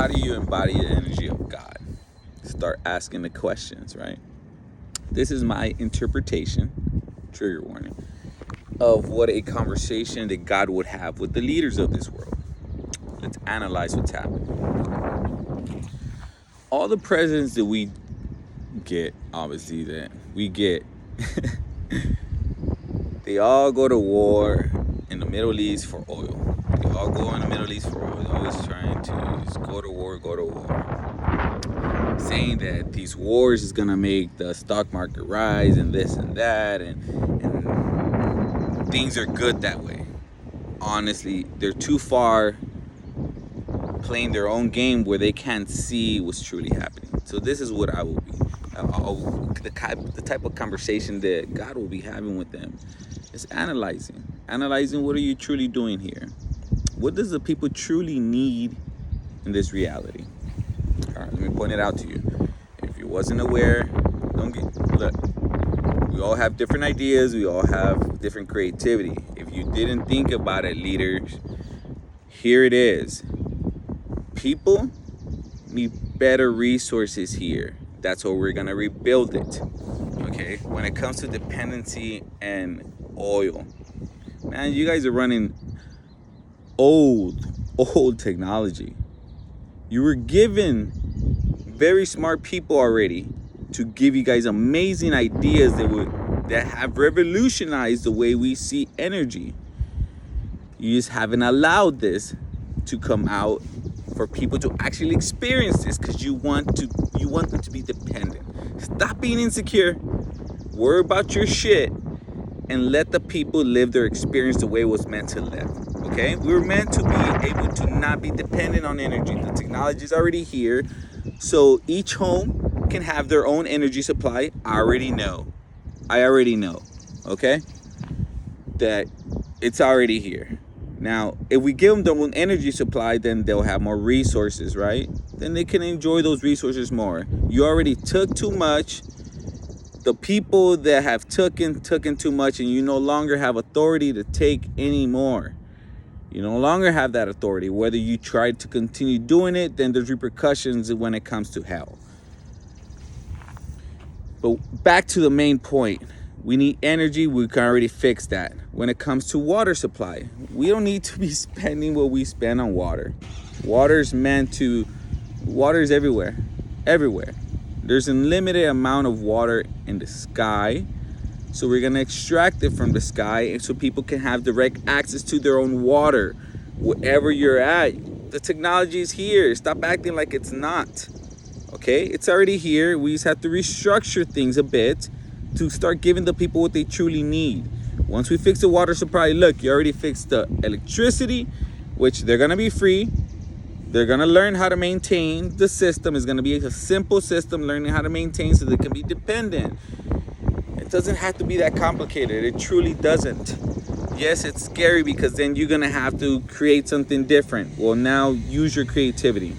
how do you embody the energy of God? Start asking the questions, right? This is my interpretation, trigger warning, of what a conversation that God would have with the leaders of this world. Let's analyze what's happening. All the presidents that we get, obviously, that we get, they all go to war in the Middle East for oil. They all go in the Middle East for oil. They're always trying to just go to war. Saying that these wars is gonna make the stock market rise and this and that, and things are good that way. Honestly, they're too far playing their own game where they can't see what's truly happening. So this is what I will be. The type of conversation that God will be having with them is analyzing what are you truly doing here? What does the people truly need in this reality? All right, let me point it out to you. If you wasn't aware, look. We all have different ideas. We all have different creativity. If you didn't think about it, leaders, here it is. People need better resources here. That's where we're gonna rebuild it. Okay. When it comes to dependency and oil, man, you guys are running old technology. You were given very smart people already to give you guys amazing ideas that have revolutionized the way we see energy. You just haven't allowed this to come out for people to actually experience this because you want them to be dependent. Stop being insecure. Worry about your shit and let the people live their experience the way it was meant to live. Okay? We were meant to be able to not be dependent on energy. The technology is already here. So each home can have their own energy supply. I already know. Okay? That it's already here. Now, if we give them their own energy supply, then they'll have more resources, right? Then they can enjoy those resources more. You already took too much. The people that have taken too much, and you no longer have authority to take any more. You no longer have that authority. Whether you try to continue doing it, then there's repercussions when it comes to hell. But back to the main point. We need energy. We can already fix that. When it comes to water supply, we don't need to be spending what we spend on water. Water is everywhere. There's a limited amount of water in the sky. So we're going to extract it from the sky so people can have direct access to their own water. Wherever you're at, the technology is here. Stop acting like it's not. Okay? It's already here. We just have to restructure things a bit to start giving the people what they truly need. Once we fix the water supply, look, you already fixed the electricity, which they're going to be free. They're going to learn how to maintain the system. It's going to be a simple system, learning how to maintain so they can be dependent. It doesn't have to be that complicated. It truly doesn't. Yes, it's scary because then you're going to have to create something different. Well, now use your creativity.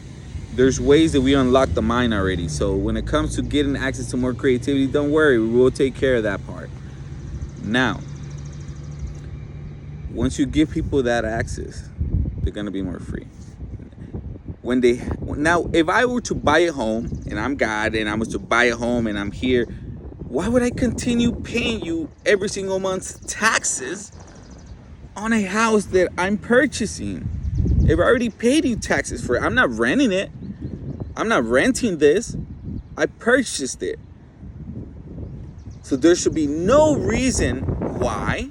There's ways that we unlock the mind already. So when it comes to getting access to more creativity, don't worry. We will take care of that part. Now, once you give people that access, they're going to be more free. Now, if I were to buy a home and I'm God and I was to buy a home and I'm here, why would I continue paying you every single month's taxes on a house that I'm purchasing? If I already paid you taxes for it, I'm not renting it. I'm not renting this. I purchased it. So there should be no reason why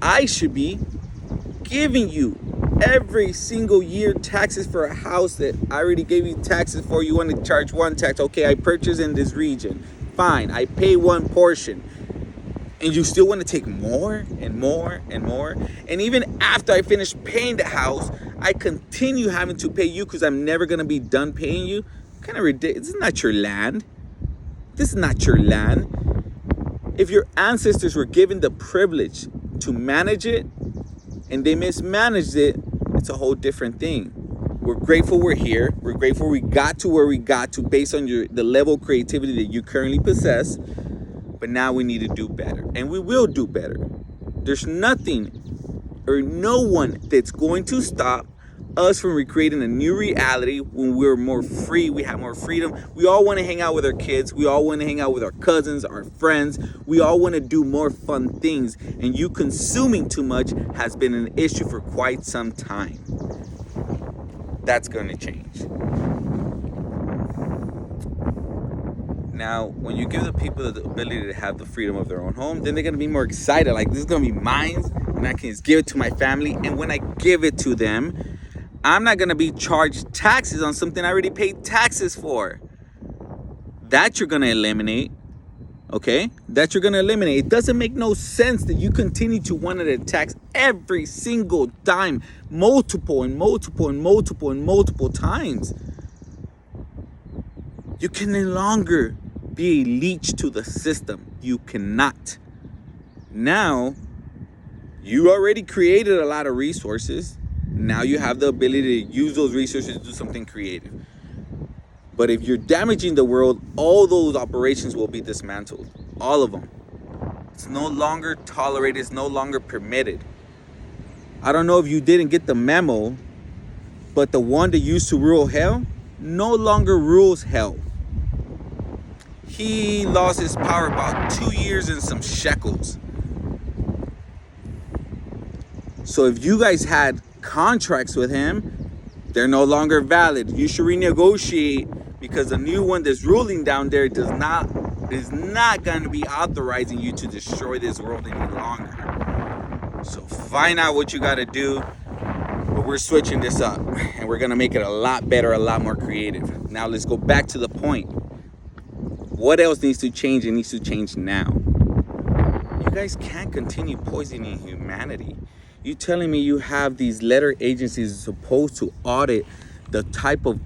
I should be giving you every single year taxes for a house that I already gave you taxes for. You want to charge one tax. Okay, I purchased in this region. Fine, I pay one portion. And you still want to take more and more and more. And even after I finish paying the house, I continue having to pay you because I'm never going to be done paying you. Kind of ridiculous. This is not your land. This is not your land. If your ancestors were given the privilege to manage it and they mismanaged it, it's a whole different thing. We're grateful we're here. We're grateful we got to where we got to based on the level of creativity that you currently possess. But now we need to do better. And we will do better. There's nothing or no one that's going to stop us from recreating a new reality when we're more free, we have more freedom. We all want to hang out with our kids. We all want to hang out with our cousins, our friends. We all want to do more fun things. And you consuming too much has been an issue for quite some time. That's going to change. Now, when you give the people the ability to have the freedom of their own home, then they're going to be more excited. Like, this is going to be mine, and I can just give it to my family. And when I give it to them, I'm not going to be charged taxes on something I already paid taxes for. That you're going to eliminate. Okay? That you're going to eliminate. It doesn't make no sense that you continue to want to tax every single time, multiple times. You can no longer be a leech to the system. You cannot. Now, you already created a lot of resources. Now you have the ability to use those resources to do something creative. But if you're damaging the world, all those operations will be dismantled. All of them. It's no longer tolerated. It's no longer permitted. I don't know if you didn't get the memo, but the one that used to rule hell no longer rules hell. He lost his power about 2 years and some shekels. So if you guys had contracts with him, they're no longer valid. You should renegotiate, because the new one that's ruling down there is not going to be authorizing you to destroy this world any longer. So find out what you got to do. But we're switching this up, and we're going to make it a lot better, a lot more creative. Now let's go back to the point. What else needs to change? It needs to change now. You guys can't continue poisoning humanity. You telling me you have these letter agencies supposed to audit the type of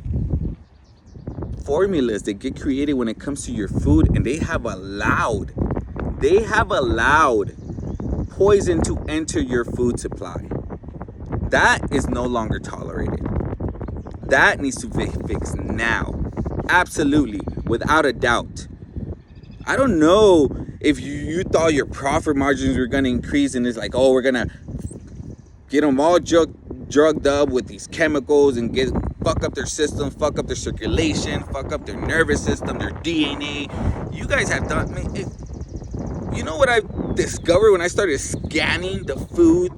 formulas that get created when it comes to your food, and they have allowed poison to enter your food supply. That is no longer tolerated. That needs to be fixed now. Absolutely, without a doubt. I don't know if you thought your profit margins were going to increase, and it's like, oh, we're going to get them all drugged up with these chemicals and fuck up their system, fuck up their circulation, fuck up their nervous system, their DNA. You guys have done, you know what I discovered when I started scanning the food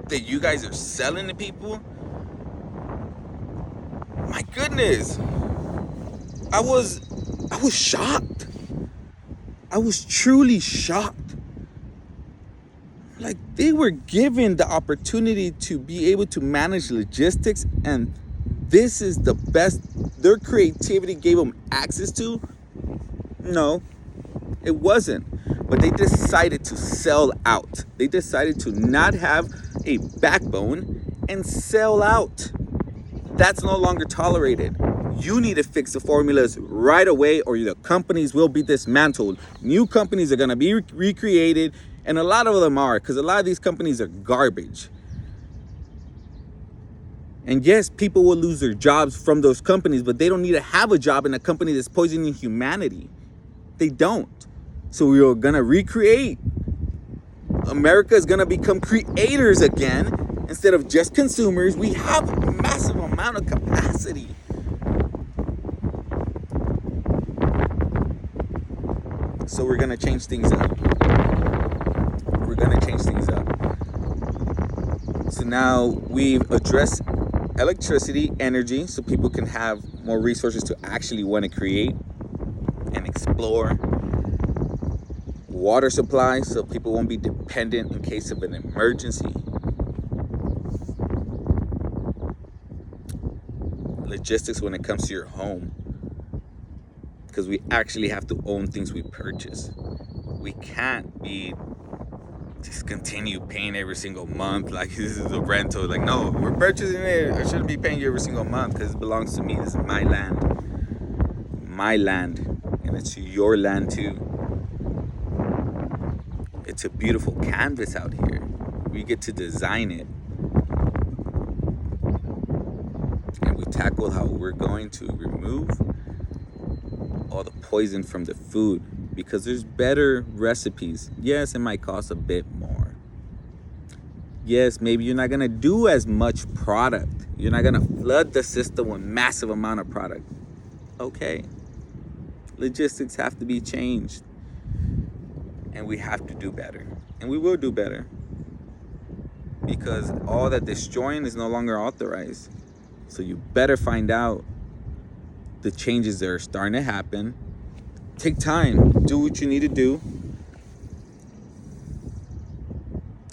that you guys are selling to people? My goodness. I was shocked. I was truly shocked. Like, they were given the opportunity to be able to manage logistics, and this is the best their creativity gave them access to? No, it wasn't. But they decided to sell out. They decided to not have a backbone and sell out. That's no longer tolerated. You need to fix the formulas right away, or the companies will be dismantled. New companies are going to be recreated, and a lot of them are, because a lot of these companies are garbage. And yes, people will lose their jobs from those companies, but they don't need to have a job in a company that's poisoning humanity. They don't. So we are going to recreate. America is going to become creators again instead of just consumers. We have a massive amount of capacity. So we're going to change things up. So now we've addressed electricity, energy, so people can have more resources to actually want to create and explore. Water supply, so people won't be dependent in case of an emergency. Logistics when it comes to your home, because we actually have to own things we purchase. We can't be just continue paying every single month like this is a rental. Like, no, we're purchasing it. I shouldn't be paying you every single month because it belongs to me. This is my land, and it's your land too. It's a beautiful canvas out here. We get to design it. And we tackle how we're going to remove all the poison from the food, because there's better recipes. Yes, it might cost a bit more. Yes, maybe you're not going to do as much product, You're not gonna flood the system with massive amount of product. Okay. Logistics have to be changed. And we have to do better. And we will do better. Because all that destroying is no longer authorized. So you better find out the changes that are starting to happen. Take time. Do what you need to do.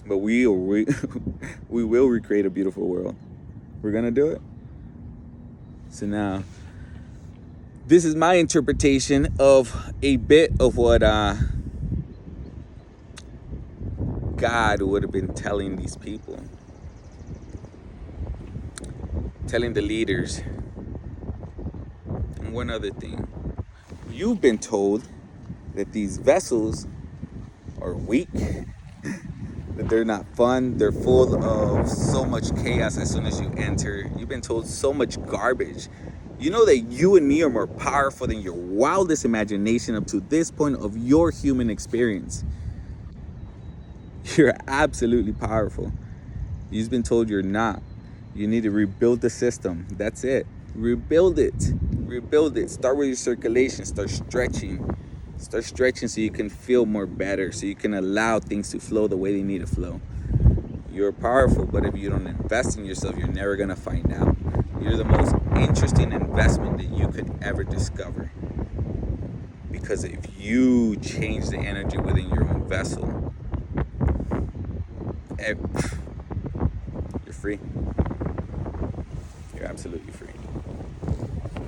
But we will recreate a beautiful world. We're gonna do it. So now, this is my interpretation of a bit of what God would have been telling these people, telling the leaders. And one other thing, you've been told that these vessels are weak, that they're not fun, they're full of so much chaos as soon as you enter. You've been told so much garbage. You know that you and me are more powerful than your wildest imagination up to this point of your human experience. You're absolutely powerful. You've been told you're not. You need to rebuild the system. That's it. Rebuild it. Rebuild it. Start with your circulation. Start stretching. Start stretching so you can feel more better, so you can allow things to flow the way they need to flow. You're powerful, but if you don't invest in yourself, you're never going to find out. You're the most interesting investment that you could ever discover. Because if you change the energy within your own vessel, you're free. You're absolutely free.